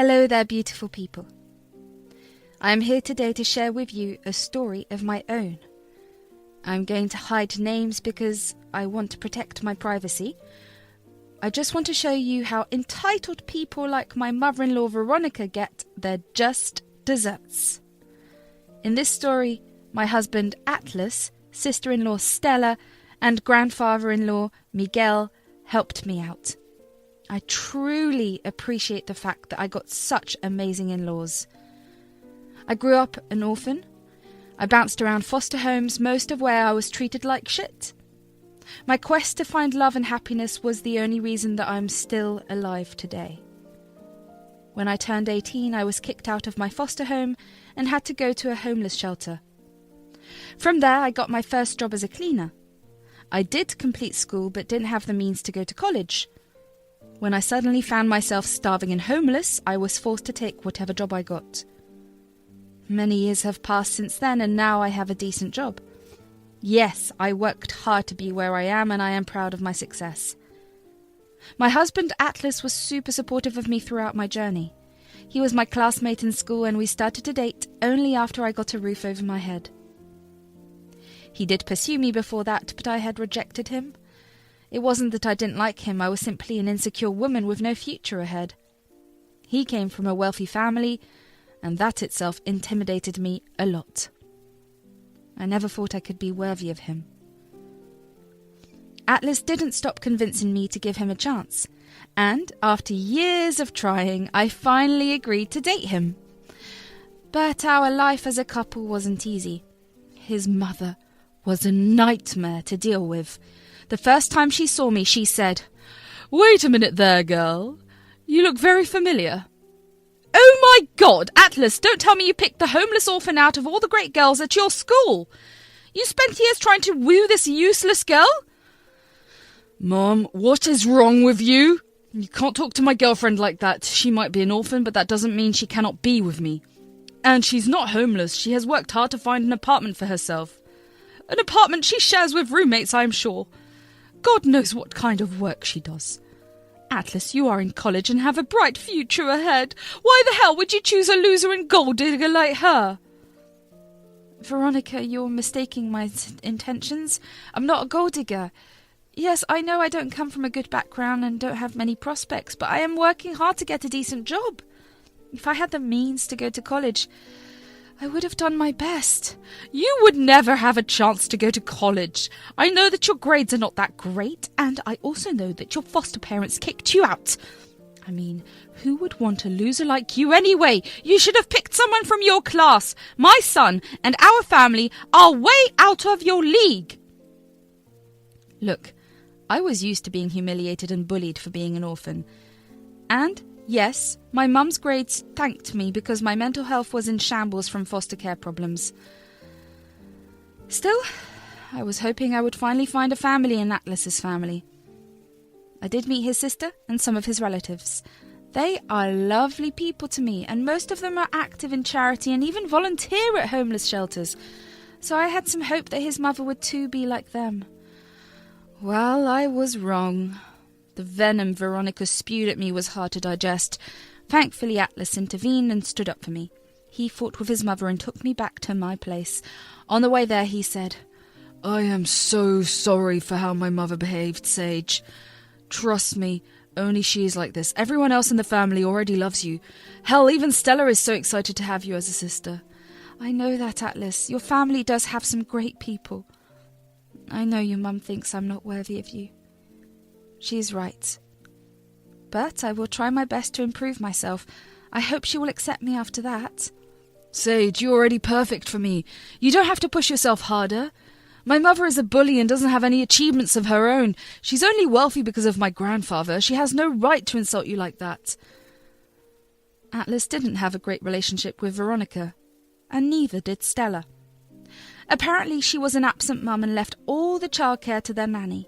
Hello there, beautiful people. I am here today to share with you a story of my own. I'm going to hide names because I want to protect my privacy. I just want to show you how entitled people like my mother-in-law Veronica get their just desserts. In this story, my husband Atlas, sister-in-law Stella, and grandfather-in-law Miguel helped me out. I truly appreciate the fact that I got such amazing in-laws. I grew up an orphan. I bounced around foster homes, most of where I was treated like shit. My quest to find love and happiness was the only reason that I'm still alive today. When I turned 18, I was kicked out of my foster home and had to go to a homeless shelter. From there, I got my first job as a cleaner. I did complete school but didn't have the means to go to college. When I suddenly found myself starving and homeless, I was forced to take whatever job I got. Many years have passed since then, and now I have a decent job. Yes, I worked hard to be where I am, and I am proud of my success. My husband Atlas was super supportive of me throughout my journey. He was my classmate in school, and we started to date only after I got a roof over my head. He did pursue me before that, but I had rejected him. It wasn't that I didn't like him, I was simply an insecure woman with no future ahead. He came from a wealthy family, and that itself intimidated me a lot. I never thought I could be worthy of him. Atlas didn't stop convincing me to give him a chance, and after years of trying, I finally agreed to date him. But our life as a couple wasn't easy. His mother was a nightmare to deal with. The first time she saw me, she said, "Wait a minute there, girl. You look very familiar." "Oh my God, Atlas, don't tell me you picked the homeless orphan out of all the great girls at your school. You spent years trying to woo this useless girl?" "Mom, what is wrong with you? You can't talk to my girlfriend like that. She might be an orphan, but that doesn't mean she cannot be with me. And she's not homeless. She has worked hard to find an apartment for herself. An apartment she shares with roommates, I'm sure. God knows what kind of work she does. Atlas, you are in college and have a bright future ahead. Why the hell would you choose a loser and gold digger like her?" "Veronica, you're mistaking my intentions. I'm not a gold digger. Yes, I know I don't come from a good background and don't have many prospects, but I am working hard to get a decent job. If I had the means to go to college, I would have done my best." "You would never have a chance to go to college. I know that your grades are not that great, and I also know that your foster parents kicked you out. I mean, who would want a loser like you anyway? You should have picked someone from your class. My son and our family are way out of your league." Look, I was used to being humiliated and bullied for being an orphan. And yes, my mum's grades thanked me because my mental health was in shambles from foster care problems. Still, I was hoping I would finally find a family in Atlas's family. I did meet his sister and some of his relatives. They are lovely people to me, and most of them are active in charity and even volunteer at homeless shelters, so I had some hope that his mother would too be like them. Well, I was wrong. The venom Veronica spewed at me was hard to digest. Thankfully, Atlas intervened and stood up for me. He fought with his mother and took me back to my place. On the way there, he said, "I am so sorry for how my mother behaved, Sage. Trust me, only she is like this. Everyone else in the family already loves you. Hell, even Stella is so excited to have you as a sister." "I know that, Atlas. Your family does have some great people. I know your mum thinks I'm not worthy of you. She's right. But I will try my best to improve myself. I hope she will accept me after that." "Sage, you're already perfect for me. You don't have to push yourself harder. My mother is a bully and doesn't have any achievements of her own. She's only wealthy because of my grandfather. She has no right to insult you like that." Atlas didn't have a great relationship with Veronica, and neither did Stella. Apparently she was an absent mum and left all the childcare to their nanny.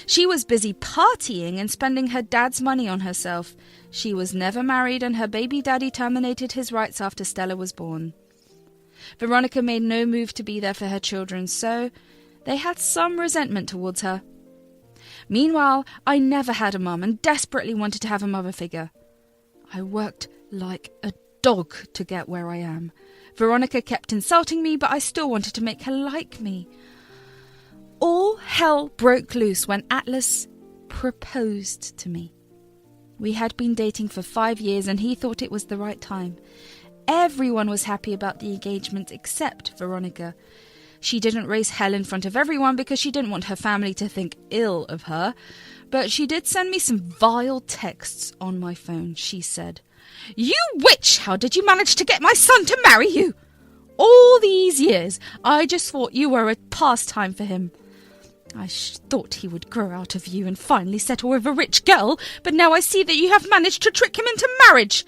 She was busy partying and spending her dad's money on herself. She was never married, and her baby daddy terminated his rights after Stella was born. Veronica made no move to be there for her children, so they had some resentment towards her. Meanwhile, I never had a mum and desperately wanted to have a mother figure. I worked like a dog to get where I am. Veronica kept insulting me, but I still wanted to make her like me. All hell broke loose when Atlas proposed to me. We had been dating for 5 years and he thought it was the right time. Everyone was happy about the engagement except Veronica. She didn't raise hell in front of everyone because she didn't want her family to think ill of her, but she did send me some vile texts on my phone. She said, "You witch! How did you manage to get my son to marry you? All these years, I just thought you were a pastime for him. I thought he would grow out of you and finally settle with a rich girl, but now I see that you have managed to trick him into marriage."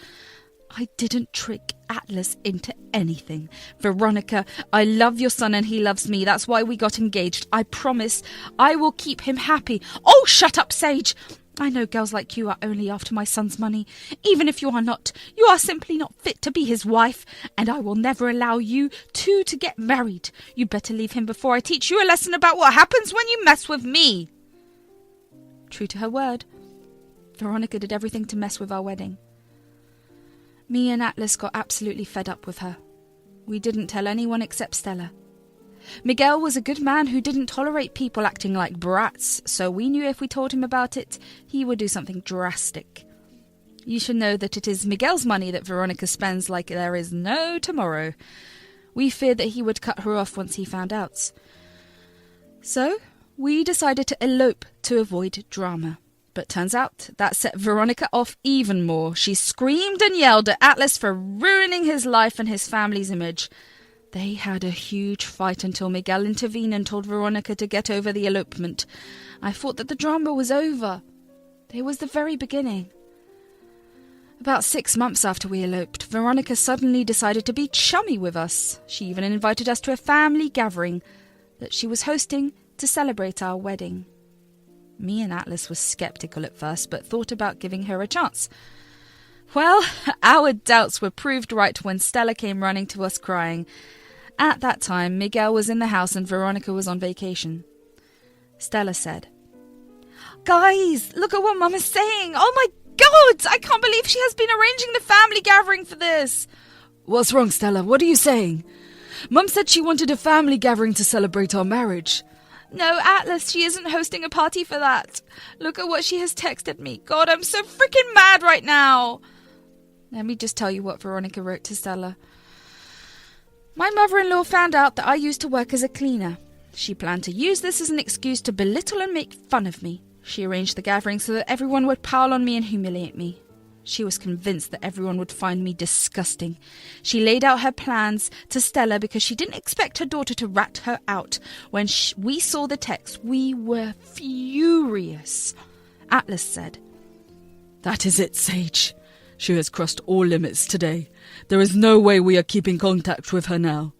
I didn't trick Atlas into anything. Veronica, I love your son and he loves me. That's why we got engaged. I promise I will keep him happy. Oh, shut up, Sage. I know girls like you are only after my son's money. Even if you are not, you are simply not fit to be his wife, and I will never allow you two to get married. You better leave him before I teach you a lesson about what happens when you mess with me. True to her word, Veronica did everything to mess with our wedding. Me and Atlas got absolutely fed up with her. We didn't tell anyone except Stella. Miguel was a good man who didn't tolerate people acting like brats, so we knew if we told him about it, he would do something drastic. You should know that it is Miguel's money that Veronica spends like there is no tomorrow. We feared that he would cut her off once he found out. So, we decided to elope to avoid drama. But turns out that set Veronica off even more. She screamed and yelled at Atlas for ruining his life and his family's image. They had a huge fight until Miguel intervened and told Veronica to get over the elopement. I thought that the drama was over. It was the very beginning. About 6 months after we eloped, Veronica suddenly decided to be chummy with us. She even invited us to a family gathering that she was hosting to celebrate our wedding. Me and Atlas were sceptical at first, but thought about giving her a chance. Well, our doubts were proved right when Stella came running to us crying. At that time, Miguel was in the house and Veronica was on vacation. Stella said, "Guys, look at what Mum is saying. Oh my God, I can't believe she has been arranging the family gathering for this." "What's wrong, Stella? What are you saying? Mum said she wanted a family gathering to celebrate our marriage." "No, Atlas, she isn't hosting a party for that. Look at what she has texted me. God, I'm so freaking mad right now." Let me just tell you what Veronica wrote to Stella. "My mother-in-law found out that I used to work as a cleaner. She planned to use this as an excuse to belittle and make fun of me. She arranged the gathering so that everyone would pile on me and humiliate me. She was convinced that everyone would find me disgusting. She laid out her plans to Stella because she didn't expect her daughter to rat her out. When we saw the text, we were furious." Atlas said, "That is it, Sage. She has crossed all limits today. There is no way we are keeping contact with her now."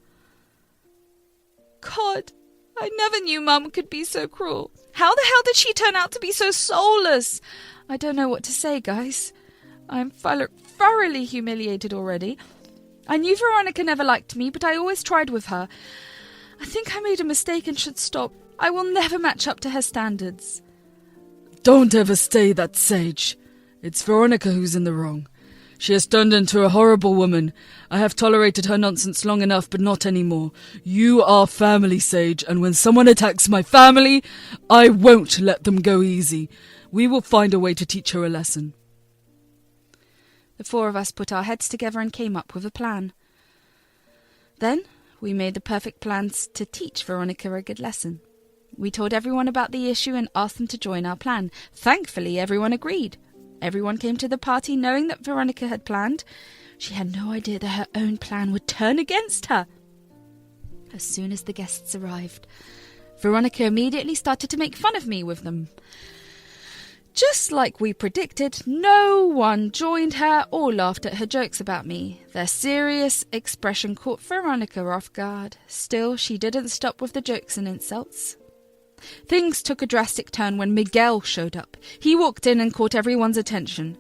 God, I never knew Mum could be so cruel. How the hell did she turn out to be so soulless? I don't know what to say, guys. I'm thoroughly humiliated already. I knew Veronica never liked me, but I always tried with her. I think I made a mistake and should stop. I will never match up to her standards. "Don't ever say that, Sage. It's Veronica who's in the wrong. She has turned into a horrible woman. I have tolerated her nonsense long enough, but not anymore. You are family, Sage, and when someone attacks my family, I won't let them go easy. We will find a way to teach her a lesson." The 4 of us put our heads together and came up with a plan. Then we made the perfect plans to teach Veronica a good lesson. We told everyone about the issue and asked them to join our plan. Thankfully, everyone agreed. Everyone came to the party knowing that Veronica had planned. She had no idea that her own plan would turn against her. As soon as the guests arrived, Veronica immediately started to make fun of me with them. Just like we predicted, no one joined her or laughed at her jokes about me. Their serious expression caught Veronica off guard. Still, she didn't stop with the jokes and insults. Things took a drastic turn when Miguel showed up. He walked in and caught everyone's attention.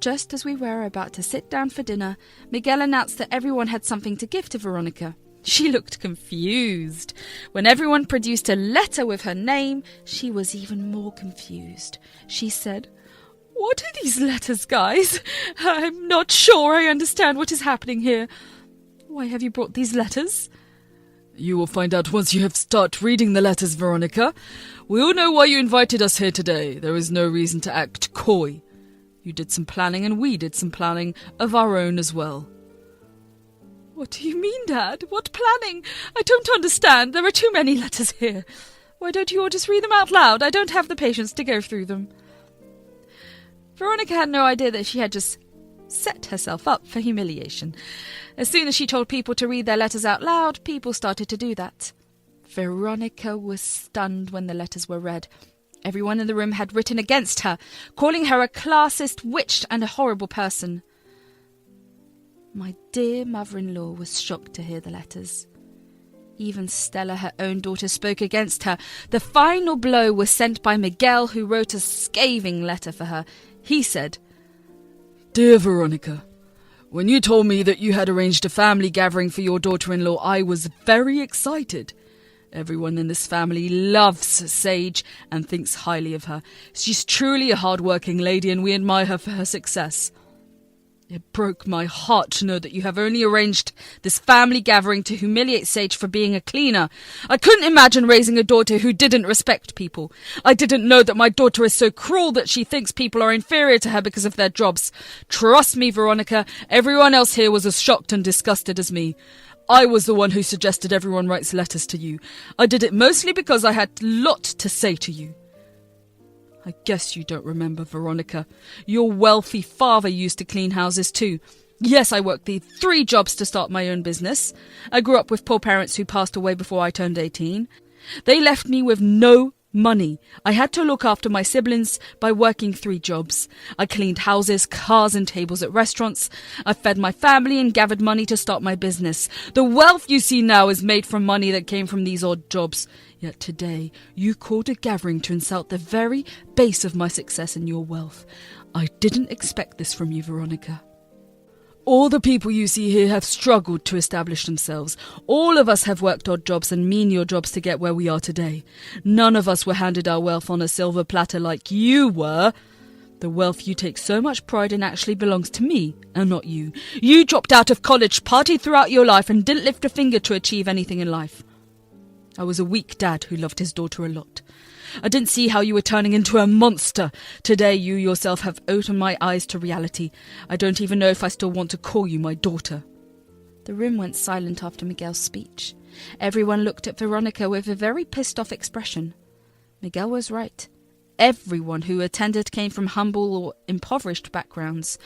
Just as we were about to sit down for dinner, Miguel announced that everyone had something to give to Veronica. She looked confused. When everyone produced a letter with her name, she was even more confused. She said, What are these letters, guys? I'm not sure I understand what is happening here. Why have you brought these letters? You will find out once you have start reading the letters, Veronica. We all know why you invited us here today. There is no reason to act coy. You did some planning and we did some planning of our own as well. What do you mean, Dad? What planning? I don't understand. There are too many letters here. Why don't you all just read them out loud? I don't have the patience to go through them. Veronica had no idea that she had just set herself up for humiliation. As soon as she told people to read their letters out loud, people started to do that. Veronica was stunned when the letters were read. Everyone in the room had written against her, calling her a classist, witch, and a horrible person. My dear mother-in-law was shocked to hear the letters. Even Stella, her own daughter, spoke against her. The final blow was sent by Miguel, who wrote a scathing letter for her. He said, Dear Veronica, when you told me that you had arranged a family gathering for your daughter-in-law, I was very excited. Everyone in this family loves Sage and thinks highly of her. She's truly a hard-working lady and we admire her for her success. It broke my heart to know that you have only arranged this family gathering to humiliate Sage for being a cleaner. I couldn't imagine raising a daughter who didn't respect people. I didn't know that my daughter is so cruel that she thinks people are inferior to her because of their jobs. Trust me, Veronica, everyone else here was as shocked and disgusted as me. I was the one who suggested everyone writes letters to you. I did it mostly because I had a lot to say to you. I guess you don't remember, Veronica. Your wealthy father used to clean houses too. Yes, I worked the 3 jobs to start my own business. I grew up with poor parents who passed away before I turned 18. They left me with no money. I had to look after my siblings by working 3 jobs. I cleaned houses, cars and tables at restaurants. I fed my family and gathered money to start my business. The wealth you see now is made from money that came from these odd jobs. Yet today you called a gathering to insult the very base of my success and your wealth. I didn't expect this from you, Veronica. All the people you see here have struggled to establish themselves. All of us have worked odd jobs and menial jobs to get where we are today. None of us were handed our wealth on a silver platter like you were. The wealth you take so much pride in actually belongs to me and not you. You dropped out of college, partied throughout your life and didn't lift a finger to achieve anything in life. I was a weak dad who loved his daughter a lot. I didn't see how you were turning into a monster. Today you yourself have opened my eyes to reality. I don't even know if I still want to call you my daughter. The room went silent after Miguel's speech. Everyone looked at Veronica with a very pissed-off expression. Miguel was right. Everyone who attended came from humble or impoverished backgrounds.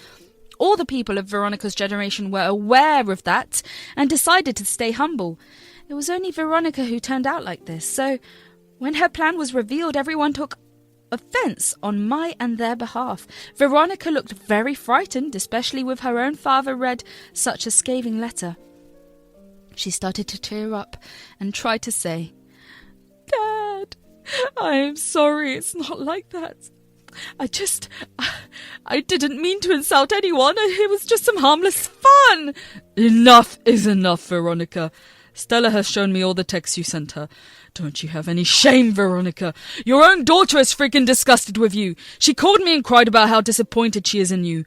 All the people of Veronica's generation were aware of that and decided to stay humble. It was only Veronica who turned out like this, so when her plan was revealed, everyone took offence on my and their behalf. Veronica looked very frightened, especially with her own father read such a scathing letter. She started to tear up and tried to say, Dad, I am sorry, it's not like that. I didn't mean to insult anyone. It was just some harmless fun. Enough is enough, Veronica. Stella has shown me all the texts you sent her. Don't you have any shame, Veronica? Your own daughter is freaking disgusted with you. She called me and cried about how disappointed she is in you.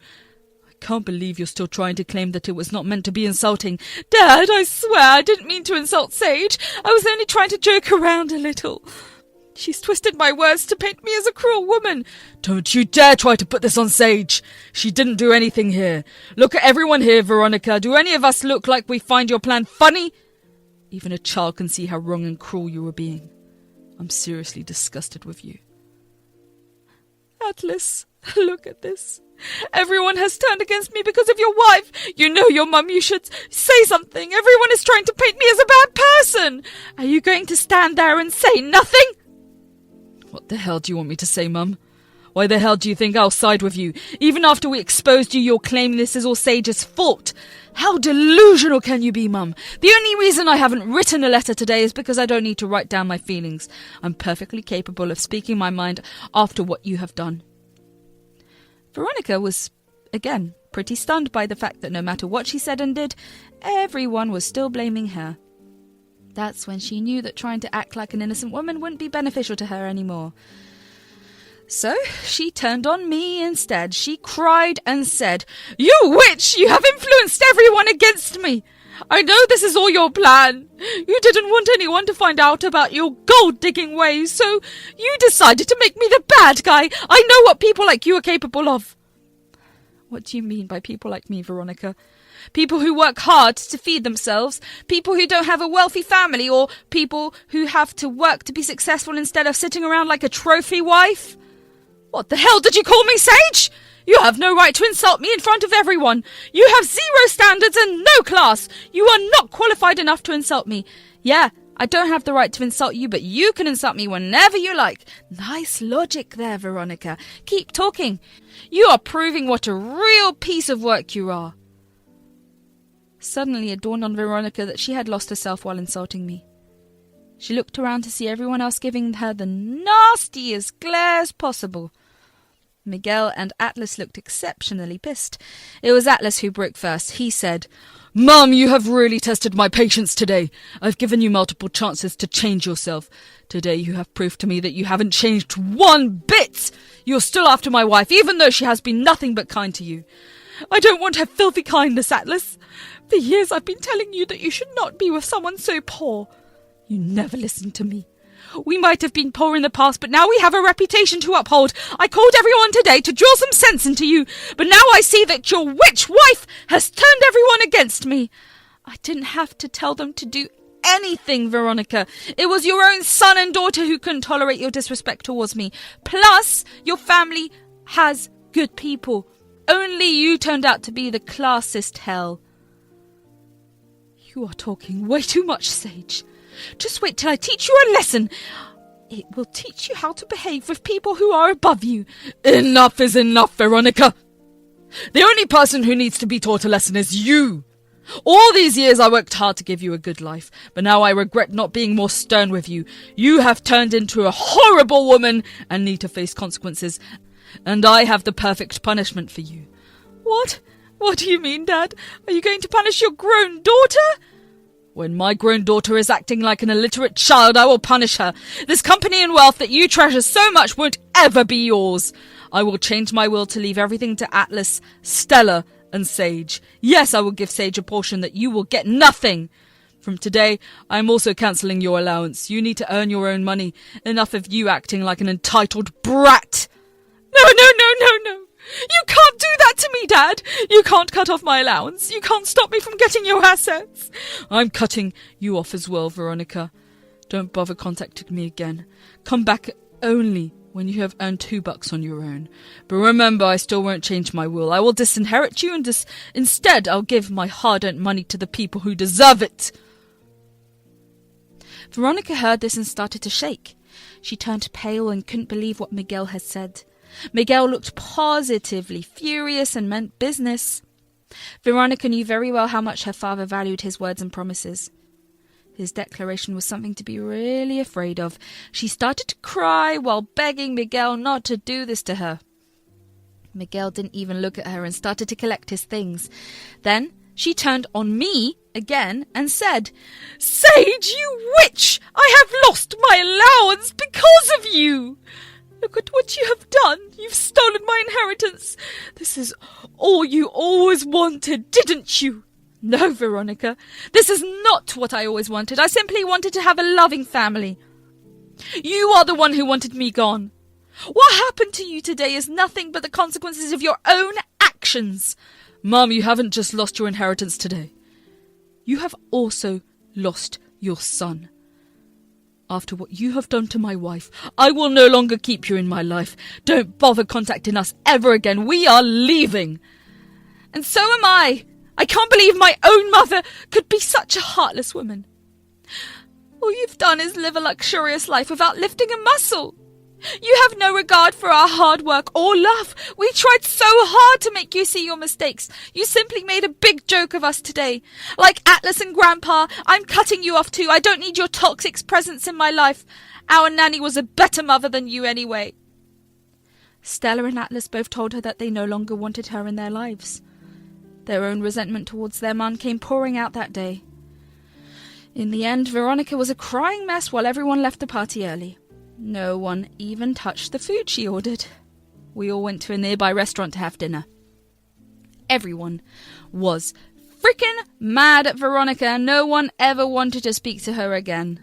I can't believe you're still trying to claim that it was not meant to be insulting. Dad, I swear I didn't mean to insult Sage. I was only trying to joke around a little. She's twisted my words to paint me as a cruel woman. Don't you dare try to put this on Sage. She didn't do anything here. Look at everyone here, Veronica. Do any of us look like we find your plan funny? Even a child can see how wrong and cruel you were being. I'm seriously disgusted with you. Atlas, look at this. Everyone has turned against me because of your wife. You know your mum, you should say something. Everyone is trying to paint me as a bad person. Are you going to stand there and say nothing? What the hell do you want me to say, Mum? Why the hell do you think I'll side with you? Even after we exposed you, you're claiming this is all Sage's fault. How delusional can you be, Mum? The only reason I haven't written a letter today is because I don't need to write down my feelings. I'm perfectly capable of speaking my mind after what you have done. Veronica was, again, pretty stunned by the fact that no matter what she said and did, everyone was still blaming her. That's when she knew that trying to act like an innocent woman wouldn't be beneficial to her anymore. So she turned on me instead. She cried and said, "You witch! You have influenced everyone against me! I know this is all your plan. You didn't want anyone to find out about your gold-digging ways, so you decided to make me the bad guy. I know what people like you are capable of." What do you mean by people like me, Veronica? People who work hard to feed themselves, people who don't have a wealthy family, or people who have to work to be successful instead of sitting around like a trophy wife? What the hell did you call me, Sage? You have no right to insult me in front of everyone. You have 0 standards and no class. You are not qualified enough to insult me. Yeah, I don't have the right to insult you, but you can insult me whenever you like. Nice logic there, Veronica. Keep talking. You are proving what a real piece of work you are. Suddenly it dawned on Veronica that she had lost herself while insulting me. She looked around to see everyone else giving her the nastiest glares possible. Miguel and Atlas looked exceptionally pissed. It was Atlas who broke first. He said, "Mum, you have really tested my patience today. I've given you multiple chances to change yourself. Today you have proved to me that you haven't changed one bit. You're still after my wife, even though she has been nothing but kind to you." "I don't want her filthy kindness, Atlas. For years I've been telling you that you should not be with someone so poor. You never listened to me. We might have been poor in the past, but now we have a reputation to uphold. I called everyone today to draw some sense into you, but now I see that your witch wife has turned everyone against me. I didn't have to tell them to do anything, Veronica. It was your own son and daughter who couldn't tolerate your disrespect towards me. Plus, your family has good people. Only you turned out to be the classist hell." "You are talking way too much, Sage. Just wait till I teach you a lesson. It will teach you how to behave with people who are above you." Enough is enough, Veronica. The only person who needs to be taught a lesson is you. All these years I worked hard to give you a good life, but now I regret not being more stern with you. You have turned into a horrible woman and need to face consequences, and I have the perfect punishment for you. What? What do you mean, Dad? Are you going to punish your grown daughter? When my grown daughter is acting like an illiterate child, I will punish her. This company and wealth that you treasure so much won't ever be yours. I will change my will to leave everything to Atlas, Stella, and Sage. Yes, I will give Sage a portion that you will get nothing. From today, I am also cancelling your allowance. You need to earn your own money. Enough of you acting like an entitled brat. No. You can't do that to me, Dad. You can't cut off my allowance. You can't stop me from getting your assets. I'm cutting you off as well, Veronica. Don't bother contacting me again. Come back only when you have earned $2 on your own. But remember, I still won't change my will. I will disinherit you, and instead I'll give my hard-earned money to the people who deserve it. Veronica heard this and started to shake. She turned pale and couldn't believe what Miguel had said. Miguel looked positively furious and meant business. Veronica knew very well how much her father valued his words and promises. His declaration was something to be really afraid of. She started to cry while begging Miguel not to do this to her. Miguel didn't even look at her and started to collect his things. Then she turned on me again and said, "Sage, you witch! I have lost my allowance because of you! Look at what you have done. You've stolen my inheritance. This is all you always wanted, didn't you?" "No, Veronica. This is not what I always wanted. I simply wanted to have a loving family. You are the one who wanted me gone. What happened to you today is nothing but the consequences of your own actions." Mum, you haven't just lost your inheritance today. You have also lost your son. After what you have done to my wife, I will no longer keep you in my life. Don't bother contacting us ever again. We are leaving. And so am I. I can't believe my own mother could be such a heartless woman. All you've done is live a luxurious life without lifting a muscle. You have no regard for our hard work or love. We tried so hard to make you see your mistakes. You simply made a big joke of us today. Like Atlas and Grandpa, I'm cutting you off too. I don't need your toxic presence in my life. Our nanny was a better mother than you anyway. Stella and Atlas both told her that they no longer wanted her in their lives. Their own resentment towards their mum came pouring out that day. In the end, Veronica was a crying mess while everyone left the party early. No one even touched the food she ordered. We all went to a nearby restaurant to have dinner. Everyone was freaking mad at Veronica, and no one ever wanted to speak to her again.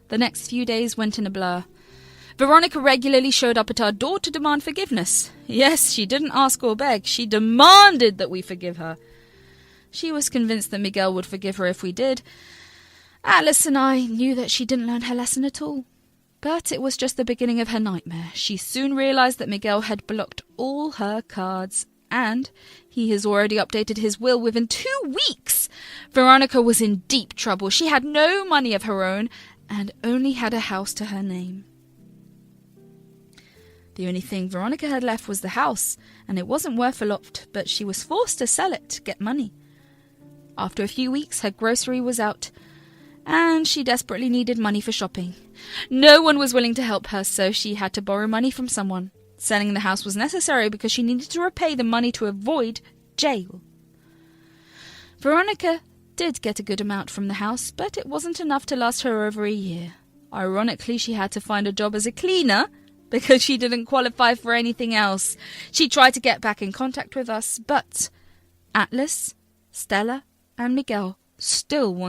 The next few days went in a blur. Veronica regularly showed up at our door to demand forgiveness. Yes, she didn't ask or beg. She demanded that we forgive her. She was convinced that Miguel would forgive her if we did. Atlas and I knew that she didn't learn her lesson at all. But it was just the beginning of her nightmare. She soon realized that Miguel had blocked all her cards, and he has already updated his will within 2 weeks. Veronica was in deep trouble. She had no money of her own and only had a house to her name. The only thing Veronica had left was the house, and it wasn't worth a lot, but she was forced to sell it to get money. After a few weeks, her grocery was out, and she desperately needed money for shopping. No one was willing to help her, so she had to borrow money from someone. Selling the house was necessary because she needed to repay the money to avoid jail. Veronica did get a good amount from the house, but it wasn't enough to last her over a year. Ironically, she had to find a job as a cleaner because she didn't qualify for anything else. She tried to get back in contact with us, but Atlas, Stella, and Miguel still wanted